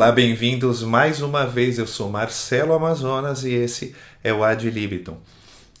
Olá, bem-vindos mais uma vez. Eu sou Marcelo Amazonas e esse é o Ad Libitum.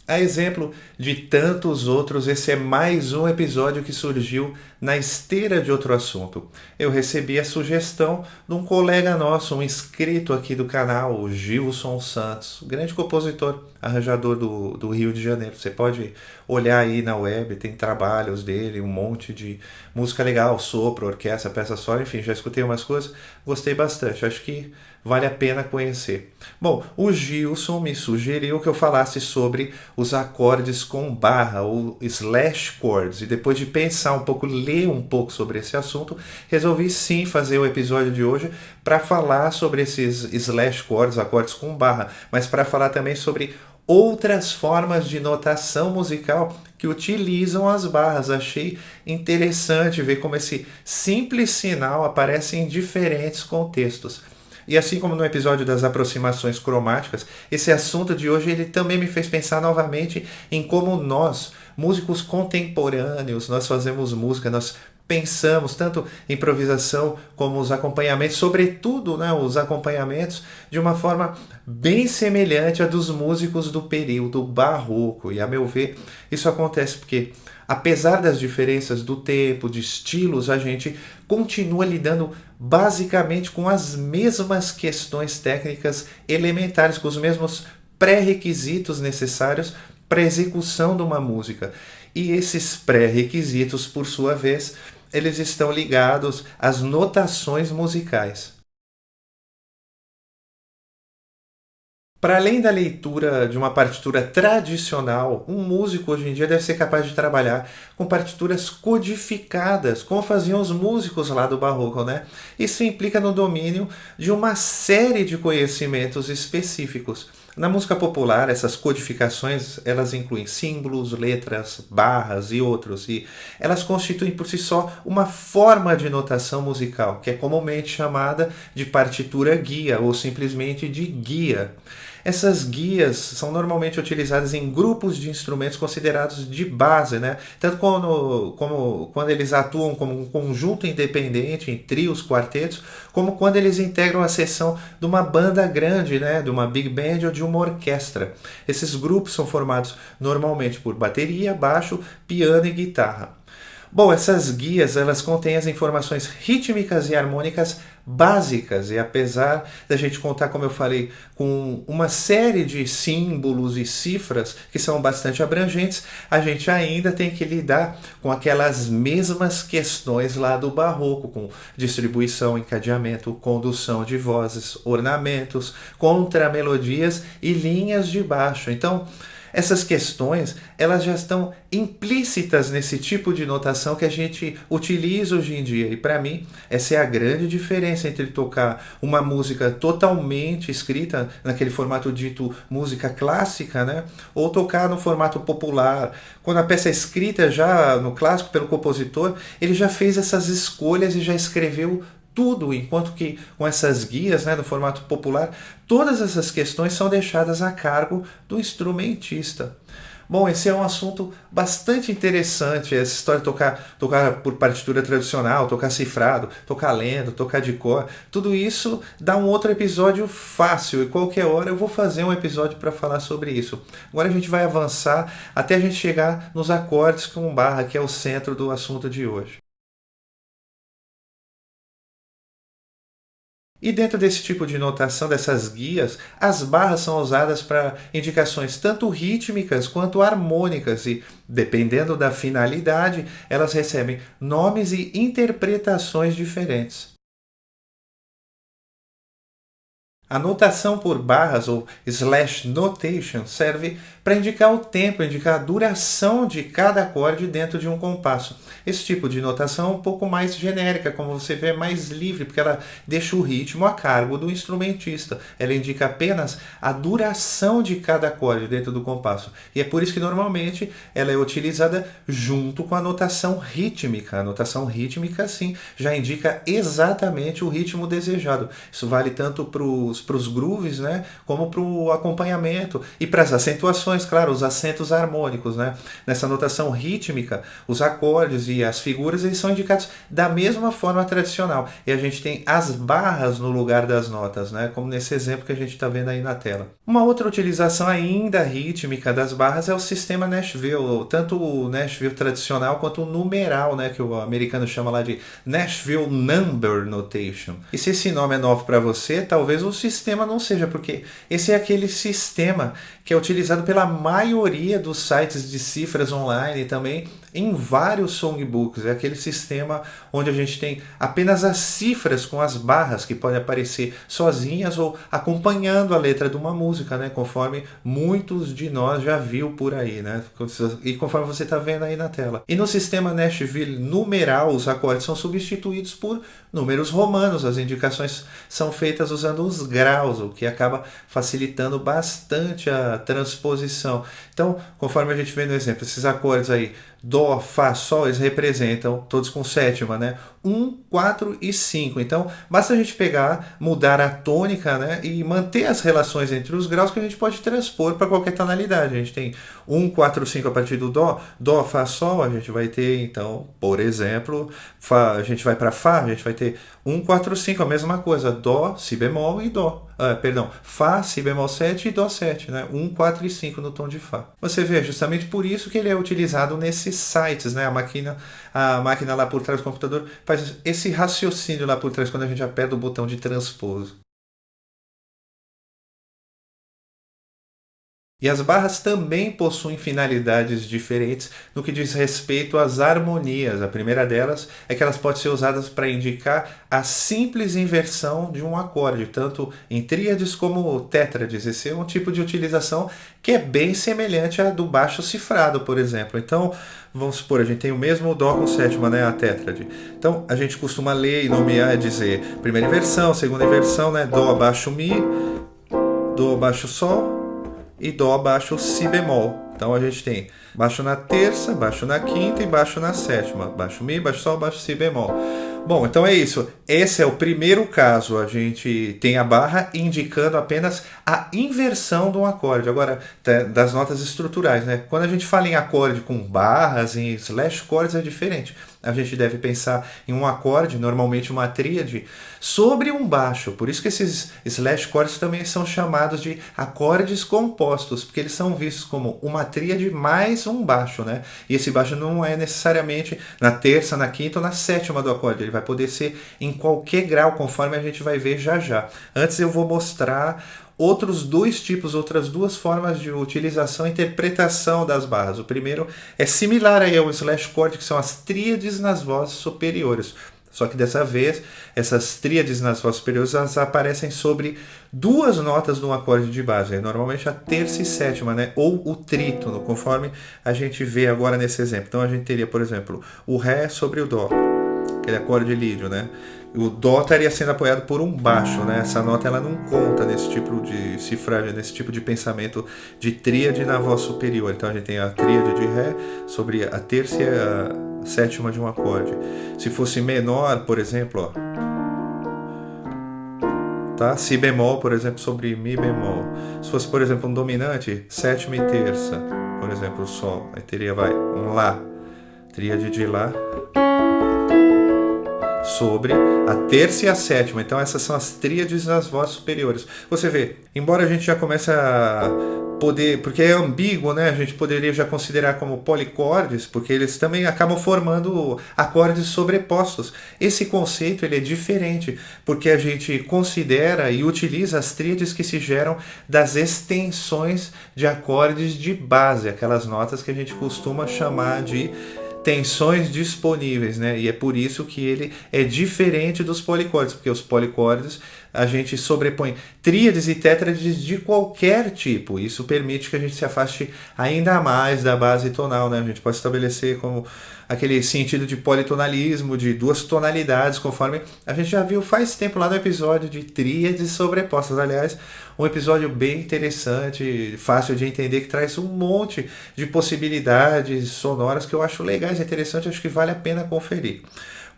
A exemplo de tantos outros, esse é mais um episódio que surgiu na esteira de outro assunto. Eu recebi a sugestão de um colega nosso, um inscrito aqui do canal, o Gilson Santos, grande compositor, arranjador do Rio de Janeiro. Você pode olhar aí na web, tem trabalhos dele, um monte de música legal, sopro, orquestra, peça solo, enfim, já escutei umas coisas, gostei bastante, acho que vale a pena conhecer. Bom, o Gilson me sugeriu que eu falasse sobre os acordes com barra, ou slash chords, e depois de pensar um pouco, ler um pouco sobre esse assunto, resolvi sim fazer o episódio de hoje para falar sobre esses slash chords, acordes com barra, mas para falar também sobre outras formas de notação musical que utilizam as barras. Achei interessante ver como esse simples sinal aparece em diferentes contextos. E assim como no episódio das aproximações cromáticas, esse assunto de hoje ele também me fez pensar novamente em como nós, músicos contemporâneos, nós fazemos música, nós pensamos tanto improvisação como os acompanhamentos, sobretudo, né, os acompanhamentos de uma forma bem semelhante à dos músicos do período barroco. E a meu ver, isso acontece porque apesar das diferenças do tempo, de estilos, a gente continua lidando basicamente com as mesmas questões técnicas elementares, com os mesmos pré-requisitos necessários para a execução de uma música. E esses pré-requisitos, por sua vez, eles estão ligados às notações musicais. Para além da leitura de uma partitura tradicional, um músico hoje em dia deve ser capaz de trabalhar com partituras codificadas, como faziam os músicos lá do Barroco, né? Isso implica no domínio de uma série de conhecimentos específicos. Na música popular, essas codificações, elas incluem símbolos, letras, barras e outros, e elas constituem por si só uma forma de notação musical, que é comumente chamada de partitura guia ou simplesmente de guia. Essas guias são normalmente utilizadas em grupos de instrumentos considerados de base, né? Tanto quando eles atuam como um conjunto independente, em trios, quartetos, como quando eles integram a seção de uma banda grande, né? De uma big band ou de uma orquestra. Esses grupos são formados normalmente por bateria, baixo, piano e guitarra. Bom, essas guias elas contêm as informações rítmicas e harmônicas básicas, e apesar da gente contar, como eu falei, com uma série de símbolos e cifras que são bastante abrangentes, a gente ainda tem que lidar com aquelas mesmas questões lá do barroco, com distribuição, encadeamento, condução de vozes, ornamentos, contramelodias e linhas de baixo. Então, essas questões, elas já estão implícitas nesse tipo de notação que a gente utiliza hoje em dia. E para mim, essa é a grande diferença entre tocar uma música totalmente escrita, naquele formato dito música clássica, né? Ou tocar no formato popular. Quando a peça é escrita já no clássico pelo compositor, ele já fez essas escolhas e já escreveu tudo, enquanto que com essas guias, né, no formato popular, todas essas questões são deixadas a cargo do instrumentista. Bom, esse é um assunto bastante interessante, essa história de tocar por partitura tradicional, tocar cifrado, tocar lendo, tocar de cor, tudo isso dá um outro episódio fácil e qualquer hora eu vou fazer um episódio para falar sobre isso. Agora a gente vai avançar até a gente chegar nos acordes com barra, que é o centro do assunto de hoje. E dentro desse tipo de notação, dessas guias, as barras são usadas para indicações tanto rítmicas quanto harmônicas e, dependendo da finalidade, elas recebem nomes e interpretações diferentes. A notação por barras, ou slash notation, serve para indicar o tempo, indicar a duração de cada acorde dentro de um compasso. Esse tipo de notação é um pouco mais genérica, como você vê, mais livre, porque ela deixa o ritmo a cargo do instrumentista. Ela indica apenas a duração de cada acorde dentro do compasso. E é por isso que normalmente ela é utilizada junto com a notação rítmica. A notação rítmica, sim, já indica exatamente o ritmo desejado. Isso vale tanto para os pros grooves, né? Como para o acompanhamento e para as acentuações, claro, os acentos harmônicos, né? Nessa notação rítmica, os acordes e as figuras eles são indicados da mesma forma tradicional. E a gente tem as barras no lugar das notas, né? Como nesse exemplo que a gente está vendo aí na tela. Uma outra utilização ainda rítmica das barras é o sistema Nashville, tanto o Nashville tradicional quanto o numeral, né? Que o americano chama lá de Nashville Number Notation. E se esse nome é novo para você, talvez o sistema não seja, porque esse é aquele sistema que é utilizado pela maioria dos sites de cifras online e também em vários songbooks. É aquele sistema onde a gente tem apenas as cifras com as barras que podem aparecer sozinhas ou acompanhando a letra de uma música, né? Conforme muitos de nós já viu por aí, né? E conforme você está vendo aí na tela. E no sistema Nashville numeral, os acordes são substituídos por números romanos. As indicações são feitas usando os graus, o que acaba facilitando bastante a transposição. Então, conforme a gente vê no exemplo, esses acordes aí, Dó, Fá, Sol, eles representam todos com sétima, né? 1, 4 e 5. Então, basta a gente pegar, mudar a tônica, né? E manter as relações entre os graus que a gente pode transpor para qualquer tonalidade. A gente tem 1, 4, 5 a partir do Dó, Dó, Fá, Sol, a gente vai ter, então, por exemplo, Fá, a gente vai para Fá, a gente vai ter 1, 4, 5, a mesma coisa, Dó, Si bemol e Dó. Fá, Si bemol 7 e Dó 7, né? 1, 4 e 5 no tom de Fá. Você vê, justamente por isso que ele é utilizado nesses sites, né? A máquina lá por trás do computador faz esse raciocínio lá por trás quando a gente aperta o botão de transpose. E as barras também possuem finalidades diferentes no que diz respeito às harmonias. A primeira delas é que elas podem ser usadas para indicar a simples inversão de um acorde, tanto em tríades como tétrades. Esse é um tipo de utilização que é bem semelhante à do baixo cifrado, por exemplo. Então, vamos supor, a gente tem o mesmo Dó com sétima, né, a tétrade. Então, a gente costuma ler e nomear e dizer primeira inversão, segunda inversão, né, Dó abaixo Mi, Dó abaixo Sol e Dó abaixo Si bemol. Então a gente tem baixo na terça, baixo na quinta e baixo na sétima. Baixo Mi, baixo Sol, baixo Si bemol. Bom, então é isso. Esse é o primeiro caso. A gente tem a barra indicando apenas a inversão de um acorde. Agora, das notas estruturais, né? Quando a gente fala em acorde com barras, em slash chords, é diferente. A gente deve pensar em um acorde, normalmente uma tríade, sobre um baixo. Por isso que esses slash chords também são chamados de acordes compostos, porque eles são vistos como uma tríade mais um baixo, né? E esse baixo não é necessariamente na terça, na quinta ou na sétima do acorde. Ele vai poder ser em qualquer grau, conforme a gente vai ver já já. Antes eu vou mostrar outros dois tipos, outras duas formas de utilização e interpretação das barras. O primeiro é similar aí ao slash chord, que são as tríades nas vozes superiores. Só que dessa vez, essas tríades nas vozes superiores elas aparecem sobre duas notas de um acorde de base, normalmente a terça e sétima, né? Ou o trítono, conforme a gente vê agora nesse exemplo. Então a gente teria, por exemplo, o Ré sobre o Dó, aquele acorde lídio, né? O Dó estaria sendo apoiado por um baixo, né? Essa nota ela não conta nesse tipo de cifragem, nesse tipo de pensamento de tríade na voz superior. Então a gente tem a tríade de Ré sobre a terça e a sétima de um acorde. Se fosse menor, por exemplo, ó, tá? Si bemol, por exemplo, sobre Mi bemol. Se fosse, por exemplo, um dominante, sétima e terça, por exemplo, o Sol, aí teria, um Lá, tríade de Lá sobre a terça e a sétima. Então essas são as tríades nas vozes superiores. Você vê, embora a gente já comece a poder, porque é ambíguo, né? A gente poderia já considerar como policordes, porque eles também acabam formando acordes sobrepostos. Esse conceito ele é diferente, porque a gente considera e utiliza as tríades que se geram das extensões de acordes de base, aquelas notas que a gente costuma chamar de tensões disponíveis, né? E é por isso que ele é diferente dos policordes, porque os policordes a gente sobrepõe tríades e tétrades de qualquer tipo. Isso permite que a gente se afaste ainda mais da base tonal, né? A gente pode estabelecer como aquele sentido de politonalismo, de duas tonalidades, conforme a gente já viu faz tempo lá no episódio de tríades sobrepostas. Aliás, um episódio bem interessante, fácil de entender, que traz um monte de possibilidades sonoras que eu acho legais, interessante, acho que vale a pena conferir.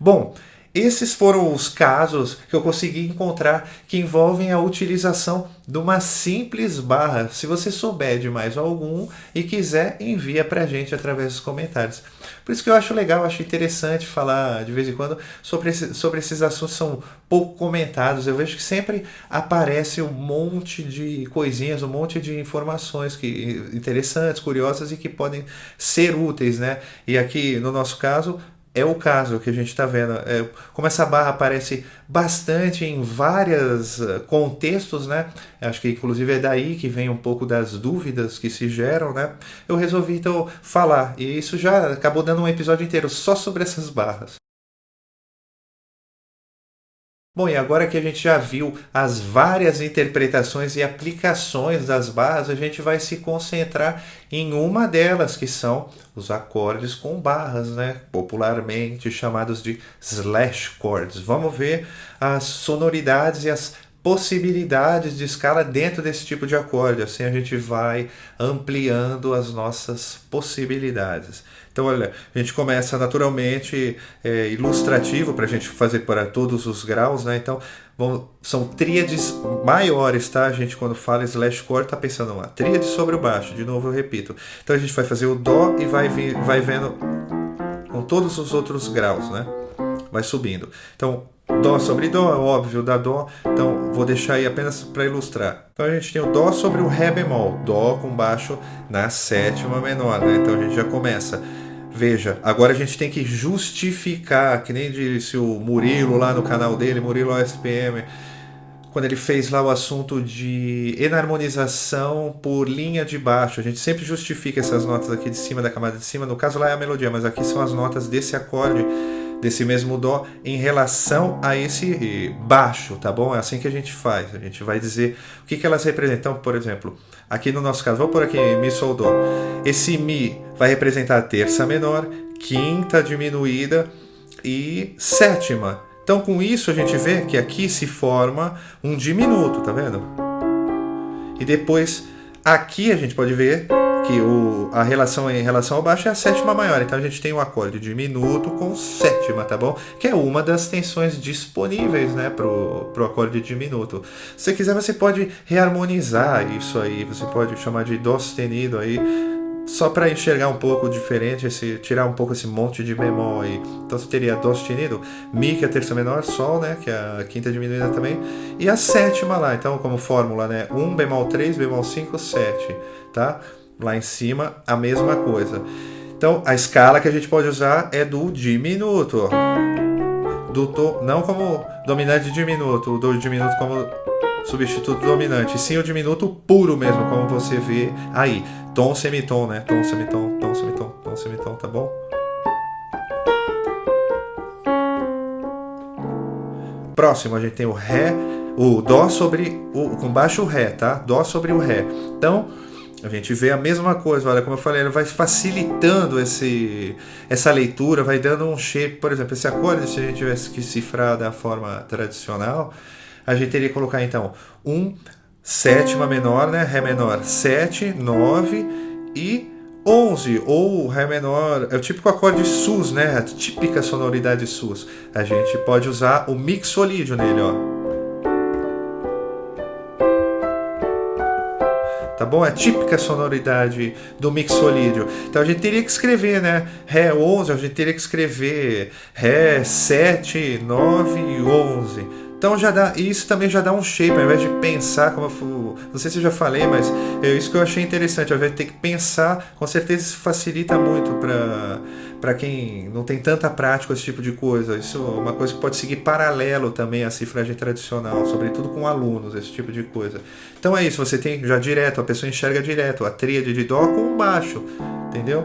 Bom, Esses foram os casos que eu consegui encontrar que envolvem a utilização de uma simples barra. Se você souber de mais algum e quiser, envia para a gente através dos comentários. Por isso que eu acho legal, acho interessante falar de vez em quando sobre esses assuntos que são pouco comentados. Eu vejo que sempre aparece um monte de coisinhas, um monte de informações interessantes, curiosas e que podem ser úteis, né? E aqui, no nosso caso, é o caso que a gente está vendo. Como essa barra aparece bastante em vários contextos, né? Acho que inclusive é daí que vem um pouco das dúvidas que se geram, né? Eu resolvi então falar, e isso já acabou dando um episódio inteiro só sobre essas barras. Bom, e agora que a gente já viu as várias interpretações e aplicações das barras, a gente vai se concentrar em uma delas, que são os acordes com barras, né? Popularmente chamados de slash chords. Vamos ver as sonoridades e as possibilidades de escala dentro desse tipo de acorde. Assim a gente vai ampliando as nossas possibilidades. Então, olha, a gente começa naturalmente ilustrativo para a gente fazer para todos os graus, né? Então, são tríades maiores, tá? A gente, quando fala slash chord, está pensando uma tríade sobre o baixo. De novo, eu repito. Então, a gente vai fazer o dó e vai vendo com todos os outros graus, né? Vai subindo. Então, dó sobre dó, é óbvio, dá dó. Então, vou deixar aí apenas para ilustrar. Então, a gente tem o dó sobre o ré bemol. Dó com baixo na sétima menor, né? Então, a gente já começa. Veja, agora a gente tem que justificar, que nem disse o Murilo lá no canal dele, Murilo OSPM, quando ele fez lá o assunto de enarmonização por linha de baixo. A gente sempre justifica essas notas aqui de cima, da camada de cima. No caso lá é a melodia, mas aqui são as notas desse acorde, desse mesmo dó, em relação a esse baixo, tá bom? É assim que a gente faz. A gente vai dizer o que elas representam. Por exemplo, aqui no nosso caso, vou pôr aqui Mi, Sol, Dó. Esse Mi vai representar a terça menor, quinta diminuída e sétima. Então, com isso, a gente vê que aqui se forma um diminuto, tá vendo? E depois, aqui a gente pode ver que a relação em relação ao baixo é a sétima maior. Então, a gente tem um acorde diminuto com sétima, tá bom? Que é uma das tensões disponíveis, né, pro acorde diminuto. Se você quiser, você pode reharmonizar isso aí. Você pode chamar de dó sustenido aí, só para enxergar um pouco diferente, tirar um pouco esse monte de bemol aí. Então você teria dó sustenido, mi, que é a terça menor, sol, né, que é a quinta diminuída também, e a sétima lá. Então, como fórmula, né, 1, bemol 3, bemol 5, 7, tá? Lá em cima, a mesma coisa. Então, a escala que a gente pode usar é do diminuto, não como dominante diminuto, o do diminuto como substituto dominante, sim o diminuto puro mesmo, como você vê aí. Tom, semitom, né? Tom, semitom, tom, semitom, tom, semitom, tá bom? Próximo, a gente tem o ré, o dó sobre com baixo ré, tá? Dó sobre o ré. Então, a gente vê a mesma coisa, olha, como eu falei, ele vai facilitando essa leitura, vai dando um shape. Por exemplo, esse acorde, se a gente tivesse que cifrar da forma tradicional, a gente teria que colocar então 1, sétima menor, né? Ré menor 7, 9 e 11, ou Ré menor, é o típico acorde sus, né? A típica sonoridade sus. A gente pode usar o mixolídio nele, ó. Tá bom? É a típica sonoridade do mixolídio. Então a gente teria que escrever, né? Ré 11, a gente teria que escrever Ré 7, 9 e 11. Então isso também já dá um shape, ao invés de pensar, não sei se eu já falei, mas é isso que eu achei interessante, ao invés de ter que pensar, com certeza isso facilita muito para quem não tem tanta prática com esse tipo de coisa. Isso é uma coisa que pode seguir paralelo também à cifragem tradicional, sobretudo com alunos, esse tipo de coisa. Então é isso, você tem já direto, a pessoa enxerga direto a tríade de dó com o baixo, entendeu?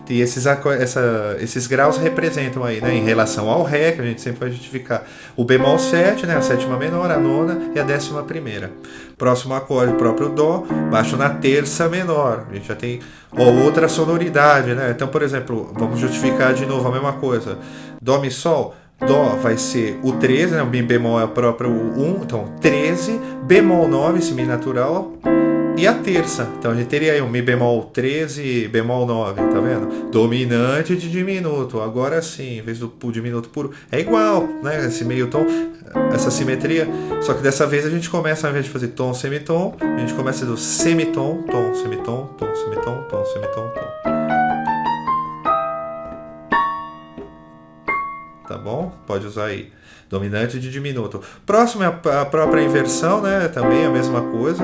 E esses graus representam aí, né, em relação ao Ré, que a gente sempre vai justificar, o bemol 7, né, a sétima menor, a nona e a décima primeira. Próximo acorde, o próprio Dó, baixo na terça menor. A gente já tem outra sonoridade, né? Então, por exemplo, vamos justificar de novo a mesma coisa. Dó, Mi, Sol. Dó vai ser o 13, né? O Mi bemol é o próprio 1, então 13, bemol 9, esse Mi natural, e a terça. Então a gente teria aí um Mi bemol 13, bemol 9, tá vendo? Dominante de diminuto. Agora sim, em vez do diminuto puro, é igual, né? Esse meio tom, essa simetria. Só que dessa vez a gente começa, ao invés de fazer tom, semitom, a gente começa do semitom, tom, semitom, tom, semitom, tom, semitom, tom. Tá bom? Pode usar aí. Dominante de diminuto. Próximo é a própria inversão, né? Também a mesma coisa.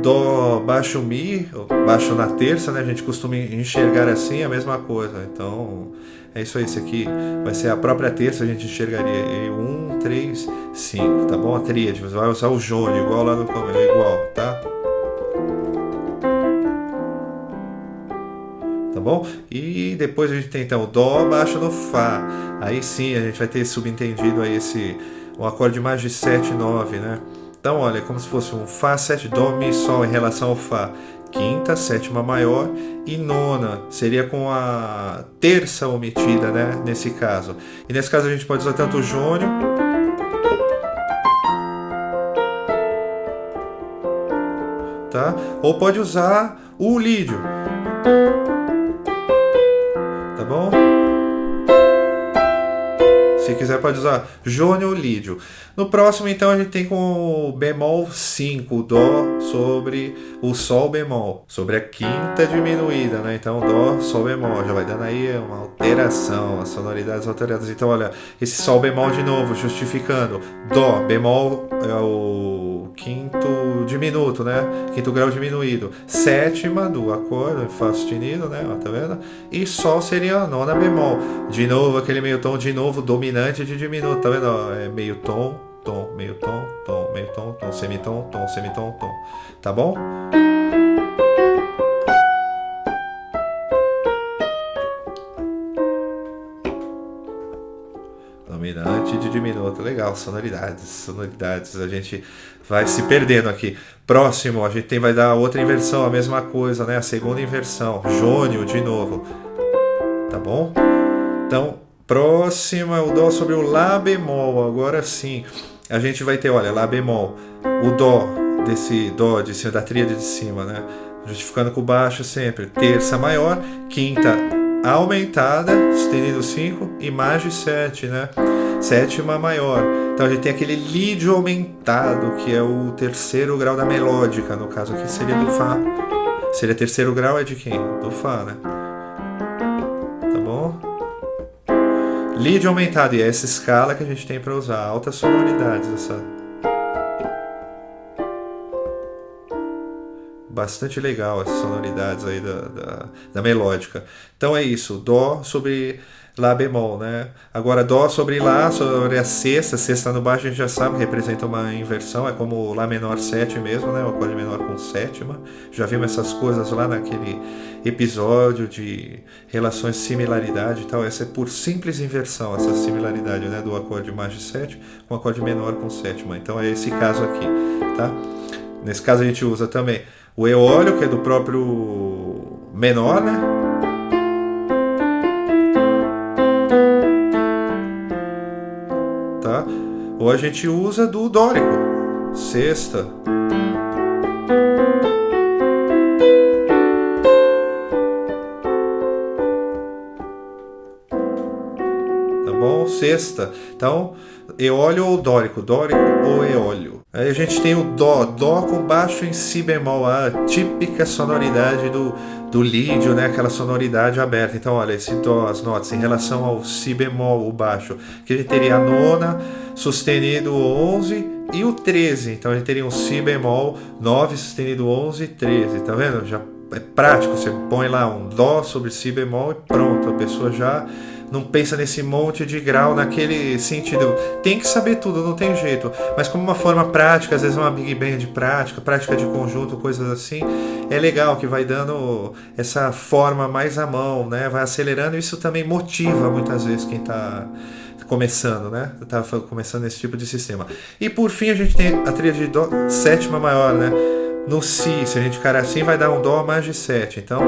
Dó, baixo, Mi, baixo na terça, né? A gente costuma enxergar assim a mesma coisa. Então, é isso aí. Esse aqui vai ser a própria terça, a gente enxergaria aí 1, 3, 5, tá bom? A tríade. Você vai usar o jônio, igual lá no começo, igual, tá? Tá bom? E depois a gente tem então o Dó baixo no Fá. Aí sim a gente vai ter subentendido aí um acorde mais de 7, 9, né? Então olha, é como se fosse um Fá, 7, Dó, Mi, Sol em relação ao Fá. Quinta, sétima maior e nona. Seria com a terça omitida, né? Nesse caso. E nesse caso a gente pode usar tanto o jônio, tá? Ou pode usar o lídio. Tá bom? Se quiser pode usar jônio ou lídio. No próximo então a gente tem com o bemol 5, o Dó sobre o Sol bemol, sobre a quinta diminuída, né? Então Dó, Sol bemol, já vai dando aí uma alteração, as sonoridades alteradas. Então olha, esse Sol bemol de novo, justificando. Dó, bemol é o quinto diminuto, né? Quinto grau diminuído. Sétima do acorde, Fá sustenido, né? Ó, tá vendo? E Sol seria a nona bemol. De novo aquele meio tom, de novo dominante de diminuto, tá vendo? Ó, é meio tom, tom, meio tom, tom, meio tom, tom, semitom, tom, semitom, tom. Tá bom? Dominante de diminuto. Legal, sonoridades, sonoridades. A gente vai se perdendo aqui. Próximo, a gente vai dar outra inversão, a mesma coisa, né? A segunda inversão. Jônio de novo. Tá bom? Então, próximo é o Dó sobre o Lá bemol. Agora sim, a gente vai ter, olha, Lá bemol. O Dó, desse Dó de cima, da tríade de cima, né? Justificando com o baixo sempre. Terça maior, quinta aumentada, sustenido 5 e mais de 7, né? Sétima maior. Então a gente tem aquele lídio aumentado, que é o terceiro grau da melódica. No caso aqui seria do Fá. Seria terceiro grau é de quem? Do Fá, né? Tá bom? Lídio aumentado, e é essa escala que a gente tem para usar. Altas sonoridades, essa. Bastante legal essas sonoridades aí da melódica. Então é isso, Dó sobre Lá bemol, né? Agora Dó sobre Lá, sobre a sexta no baixo a gente já sabe que representa uma inversão, é como o Lá menor 7 mesmo, né? O acorde menor com sétima. Já vimos essas coisas lá naquele episódio de relações de similaridade e tal. Essa é por simples inversão, essa similaridade, né? Do acorde mais de 7 com o acorde menor com sétima. Então é esse caso aqui, tá? Nesse caso a gente usa também o eólio, que é do próprio menor, né? Tá? Ou a gente usa do dórico, sexta. Tá bom? Sexta. Então, eólio ou dórico, dórico ou eólio. Aí a gente tem o Dó, Dó com baixo em Si bemol, a típica sonoridade do lídio, né? Aquela sonoridade aberta. Então, olha, esse Dó, as notas em relação ao Si bemol, o baixo, que a gente teria a nona, sustenido 11 e o 13. Então, a gente teria um Si bemol, 9, sustenido 11 e 13. Tá vendo? Já é prático, você põe lá um Dó sobre Si bemol e pronto, a pessoa já não pensa nesse monte de grau naquele sentido. Tem que saber tudo, não tem jeito. Mas como uma forma prática, às vezes uma big band prática, prática de conjunto, coisas assim, é legal que vai dando essa forma mais à mão, né? Vai acelerando e isso também motiva muitas vezes quem está começando, né? Tá começando esse tipo de sistema. E por fim a gente tem a tríade de Dó, sétima maior, né? No Si, se a gente ficar assim, vai dar um Dó mais de 7. Então,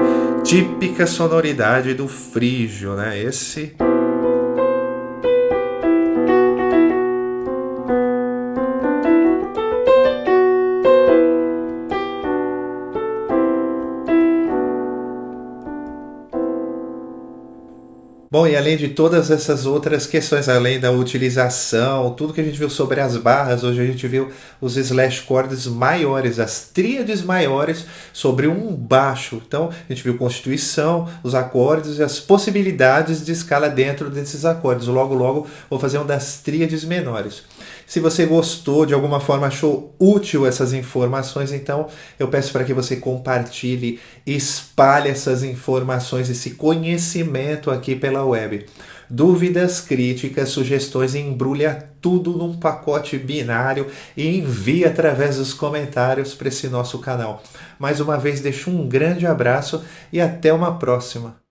típica sonoridade do frígio, né? Esse. Bom, e além de todas essas outras questões, além da utilização, tudo que a gente viu sobre as barras, hoje a gente viu os slash chords maiores, as tríades maiores sobre um baixo. Então, a gente viu constituição, os acordes e as possibilidades de escala dentro desses acordes. Logo, logo, vou fazer um das tríades menores. Se você gostou, de alguma forma achou útil essas informações, então eu peço para que você compartilhe, espalhe essas informações, esse conhecimento aqui pela web. Dúvidas, críticas, sugestões, embrulha tudo num pacote binário e envia através dos comentários para esse nosso canal. Mais uma vez, deixo um grande abraço e até uma próxima.